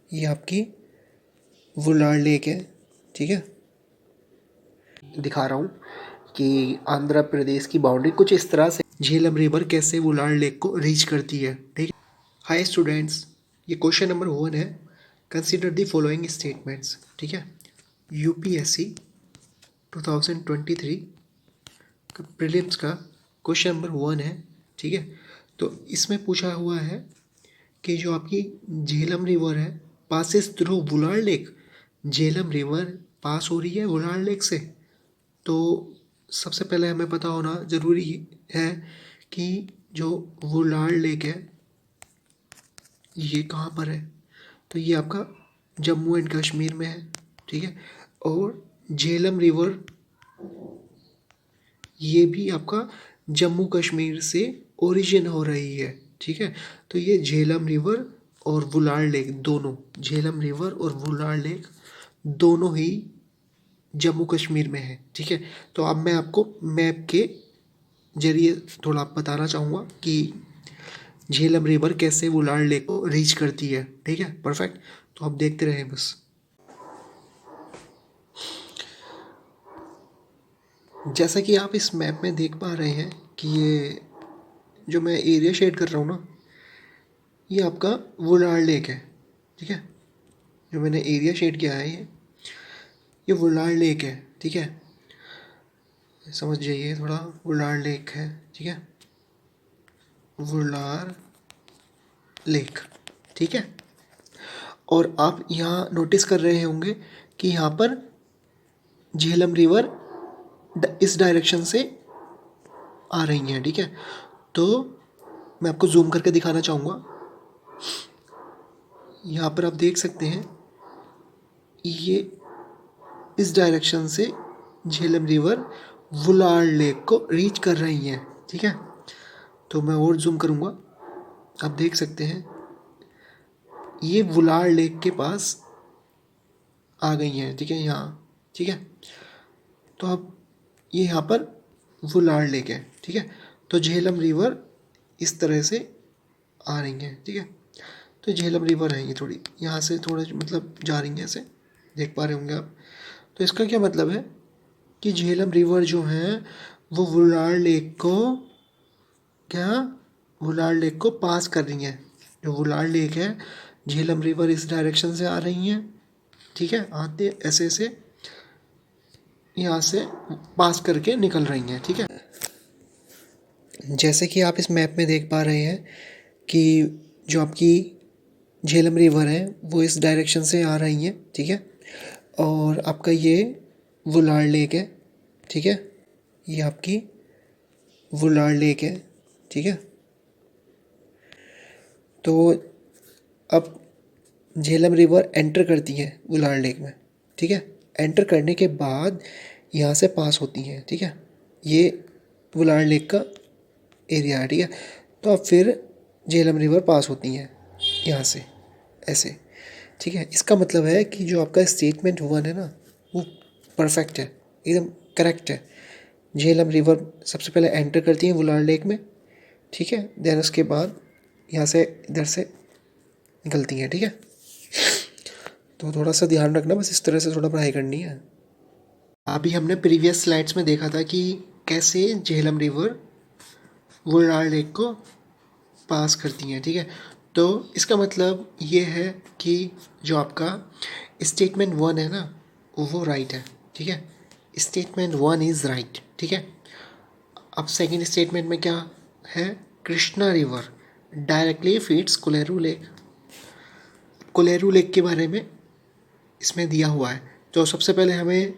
ये आपकी वुलार लेक है, ठीक है। दिखा रहा हूँ कि आंध्र प्रदेश की बाउंड्री कुछ इस तरह से झेलम रिवर कैसे वुलार लेक को रीच करती है, ठीक है। हाय स्टूडेंट्स, ये क्वेश्चन नंबर 1 है। कंसिडर द फॉलोइंग स्टेटमेंट्स, ठीक है। यूपीएससी 2023 का प्रीलिम्स का क्वेश्चन नंबर 1 है, ठीक है। तो इसमें पूछा हुआ है कि जो आपकी झेलम रिवर है passes through Wular lake, Jhelum river pass हो रही है वुलार लेक से। तो सबसे पहले हमें पता होना ज़रूरी है कि जो वुलार लेक है ये कहाँ पर है। तो ये आपका जम्मू एंड कश्मीर में है, ठीक है। और झेलम रिवर ये भी आपका जम्मू कश्मीर से ओरिजिन हो रही है, ठीक है। तो ये झेलम रिवर और वुलार लेक दोनों, झेलम रिवर और वुलार लेक दोनों ही जम्मू कश्मीर में है, ठीक है। तो अब मैं आपको मैप के जरिए थोड़ा बताना चाहूँगा कि झेलम रिवर कैसे वुलार लेक को रीच करती है, ठीक है। परफेक्ट, तो आप देखते रहें बस। जैसा कि आप इस मैप में देख पा रहे हैं कि ये जो मैं एरिया शेड कर रहा हूँ ना, ये आपका वुलार लेक है, ठीक है। जो मैंने एरिया शेड किया है ये वुलार लेक है, ठीक है। समझ जाइए थोड़ा, वुलार लेक है, ठीक है। वुलार लेक, ठीक है। और आप यहाँ नोटिस कर रहे होंगे कि यहाँ पर झेलम रिवर इस डायरेक्शन से आ रही हैं, ठीक है। तो मैं आपको जूम करके दिखाना चाहूँगा। यहाँ पर आप देख सकते हैं ये इस डायरेक्शन से झेलम रिवर वुलार लेक को रीच कर रही हैं, ठीक है। तो मैं और जूम करूँगा, आप देख सकते हैं ये वुलार लेक के पास आ गई हैं, ठीक है, यहाँ, ठीक है। तो अब ये यहाँ पर वुलार लेक है, ठीक है। तो झेलम रिवर इस तरह से आ रही हैं, ठीक है। तो झेलम रिवर है ये थोड़ी यहाँ से थोड़ा मतलब जा रही हैं ऐसे, देख पा रहे होंगे आप। तो इसका क्या मतलब है कि झेलम रिवर जो है वो वुलार लेक को क्या, वुलार लेक को पास कर रही हैं। जो वुलार लेक है, झेलम रिवर इस डायरेक्शन से आ रही हैं, ठीक है। आते ऐसे ऐसे यहाँ से पास करके निकल रही हैं, ठीक है। जैसे कि आप इस मैप में देख पा रहे हैं कि जो आपकी झेलम रिवर है वो इस डायरेक्शन से आ रही हैं, ठीक है। और आपका ये वुलार लेक है, ठीक है। ये आपकी वुलार लेक है, ठीक है। तो अब झेलम रिवर एंटर करती है वुलार लेक में, ठीक है। एंटर करने के बाद यहाँ से पास होती हैं, ठीक है। ये वुलार लेक का एरिया है, ठीक है। तो अब फिर झेलम रिवर पास होती हैं यहाँ से ऐसे, ठीक है। इसका मतलब है कि जो आपका स्टेटमेंट 1 है ना वो परफेक्ट है, एकदम करेक्ट है। झेलम रिवर सबसे पहले एंटर करती है वुलार लेक में, ठीक है। देन उसके बाद यहाँ से इधर से निकलती हैं, ठीक है। तो थोड़ा सा ध्यान रखना, बस इस तरह से थोड़ा पढ़ाई करनी है। अभी हमने प्रीवियस स्लाइड्स में देखा था कि कैसे झेलम रिवर वुलार लेक को पास करती हैं, ठीक है। तो इसका मतलब ये है कि जो आपका स्टेटमेंट 1 है ना वो राइट है, ठीक है। स्टेटमेंट 1 इज़ राइट, ठीक है। अब सेकंड स्टेटमेंट में क्या है, Krishna river directly feeds Kolleru lake. Kolleru lake के बारे में इसमें दिया हुआ है। तो सबसे पहले हमें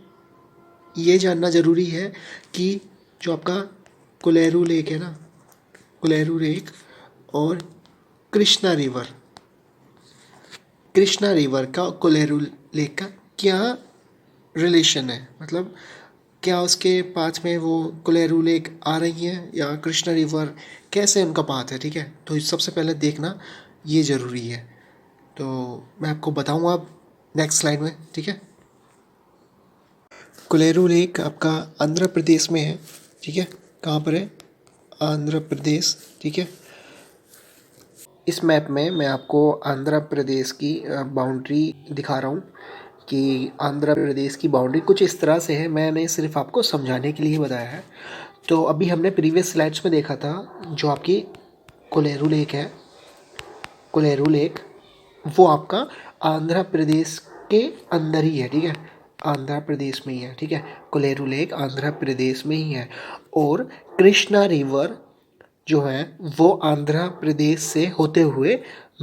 ये जानना ज़रूरी है कि जो आपका कोलेरू लेक है ना, कोलेरू लेक और कृष्णा रिवर, कृष्णा रिवर का कोलेरू लेक का क्या रिलेशन है, मतलब क्या उसके पाथ में वो कोलेरू लेक आ रही है या कृष्णा रिवर, कैसे उनका पाथ है, ठीक है। तो सबसे पहले देखना ये ज़रूरी है। तो मैं आपको बताऊँगा अब नेक्स्ट स्लाइड में, ठीक है। कोलेरू लेक आपका आंध्र प्रदेश में है, ठीक है। कहाँ पर है, आंध्र प्रदेश, ठीक है। इस मैप में मैं आपको आंध्र प्रदेश की बाउंड्री दिखा रहा हूँ कि आंध्र प्रदेश की बाउंड्री कुछ इस तरह से है। मैंने सिर्फ आपको समझाने के लिए ही बताया है। तो अभी हमने प्रीवियस स्लाइड्स में देखा था जो आपकी कोलेरू लेक है, कोलेरू लेक वो आपका आंध्र प्रदेश के अंदर ही है, ठीक है, आंध्र प्रदेश में ही है, ठीक है। कोलेरू लेक आंध्र प्रदेश में ही है और कृष्णा रिवर जो है वो आंध्र प्रदेश से होते हुए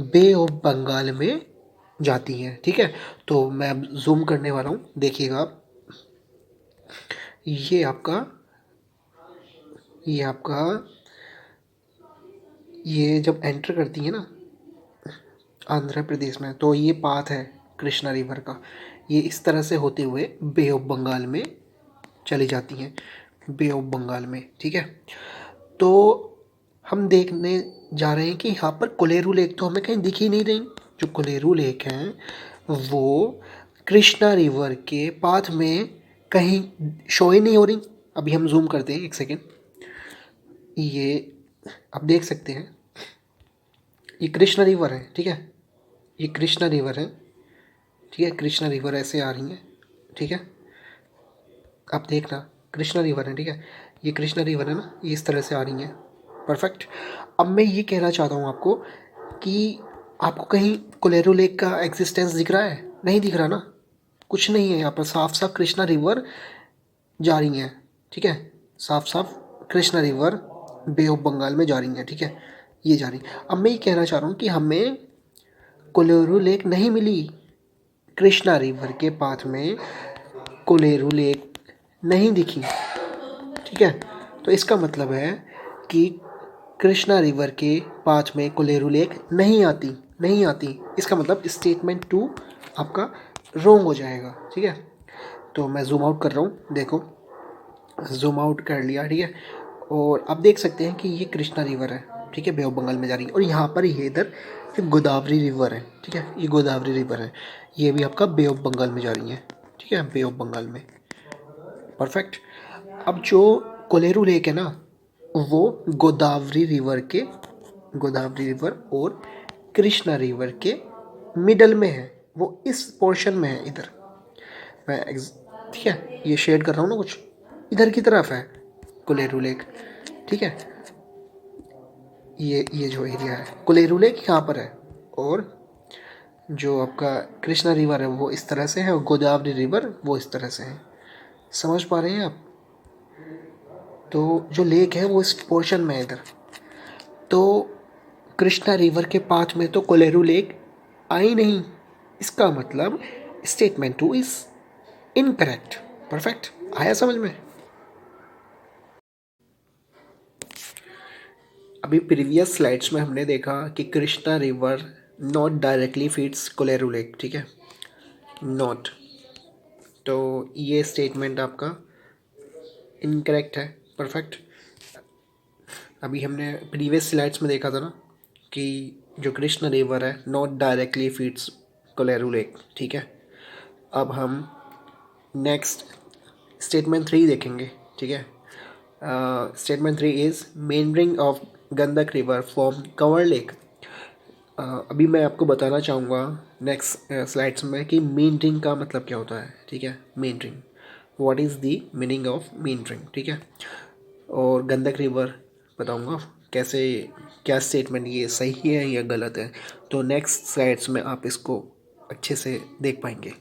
बे ऑफ बंगाल में जाती हैं, ठीक है। तो मैं अब जूम करने वाला हूँ, देखिएगा आप। ये आपका ये जब एंटर करती है ना आंध्र प्रदेश में, तो ये पाथ है कृष्णा रिवर का, ये इस तरह से होते हुए बे ऑफ बंगाल में चली जाती हैं, बे ऑफ बंगाल में, ठीक है। तो हम देखने जा रहे हैं कि यहाँ पर कोलेरू लेक तो हमें कहीं दिख ही नहीं रही। जो कोलेरू लेक हैं वो कृष्णा रिवर के पाथ में कहीं शो ही नहीं हो रही। अभी हम जूम करते हैं, एक सेकेंड। ये आप देख सकते हैं, ये कृष्णा रिवर है, ठीक है, ये कृष्णा रिवर है, ठीक है। कृष्णा रिवर ऐसे आ रही है, ठीक है, आप देखना कृष्णा रिवर है, ठीक है। ये कृष्णा रिवर है ना, ये इस तरह से आ रही है, परफेक्ट। अब मैं ये कहना चाहता हूँ आपको कि आपको कहीं कोलेरू लेक का एग्जिस्टेंस दिख रहा है? नहीं दिख रहा ना, कुछ नहीं है यहाँ पर, साफ साफ कृष्णा रिवर जा रही हैं, ठीक है, साफ साफ Krishna river Bay of Bengal में जा रही हैं, ठीक है, ये जा रही। अब मैं ये कहना चाह रहा हूँ कि हमें कोलेरू लेक नहीं मिली, कृष्णा रिवर के पाथ में कोलेरू लेक नहीं दिखी, ठीक है। तो इसका मतलब है कि कृष्णा रिवर के पाथ में कोलेरू लेक नहीं आती, नहीं आती। इसका मतलब स्टेटमेंट 2 आपका रोंग हो जाएगा, ठीक है। तो मैं जूम आउट कर रहा हूँ, देखो जूम आउट कर लिया, ठीक है। और आप देख सकते हैं कि ये कृष्णा रिवर है, ठीक है, बे ऑफ बंगाल में जा रही है। और यहाँ पर ये इधर गोदावरी रिवर है, ठीक है, ये गोदावरी रिवर है, ये भी आपका बे ऑफ बंगाल में जा रही है, ठीक है, बे ऑफ बंगाल में, परफेक्ट। अब जो कोलेरू लेक है ना वो गोदावरी रिवर और कृष्णा रिवर के मिडल में है, वो इस पोर्शन में है इधर। ठीक है, ये शेड कर रहा हूँ ना कुछ, इधर की तरफ है कोलेरू लेक, ठीक है। ये जो एरिया है कोलेरू लेक यहाँ पर है, और जो आपका कृष्णा रिवर है वो इस तरह से है, और गोदावरी रिवर वो इस तरह से है। समझ पा रहे हैं आप? तो जो लेक है वो इस पोर्शन में है इधर। तो कृष्णा रिवर के पाथ में तो कोलेरू लेक आई नहीं, इसका मतलब स्टेटमेंट 2 इज इनकरेक्ट, परफेक्ट। आया समझ में? अभी प्रीवियस स्लाइड्स में हमने देखा कि Krishna river not directly feeds Kolleru lake, ठीक है, नॉट। तो ये स्टेटमेंट आपका इनकरेक्ट है, परफेक्ट। अभी हमने प्रीवियस स्लाइड्स में देखा था ना कि जो कृष्णा रिवर है not directly feeds Kolleru lake, ठीक है। अब हम नेक्स्ट स्टेटमेंट 3 देखेंगे, ठीक है। Statement 3 is meandering of Gandak river from Kanwar lake. अभी मैं आपको बताना चाहूँगा नेक्स्ट स्लाइड्स में कि मेंडरिंग का मतलब क्या होता है, ठीक है, meandering, what is the meaning of meandering, ठीक है। और गंडक रिवर बताऊँगा कैसे, क्या स्टेटमेंट ये सही है या गलत है। तो नेक्स्ट स्लाइड्स में आप इसको अच्छे से देख पाएंगे।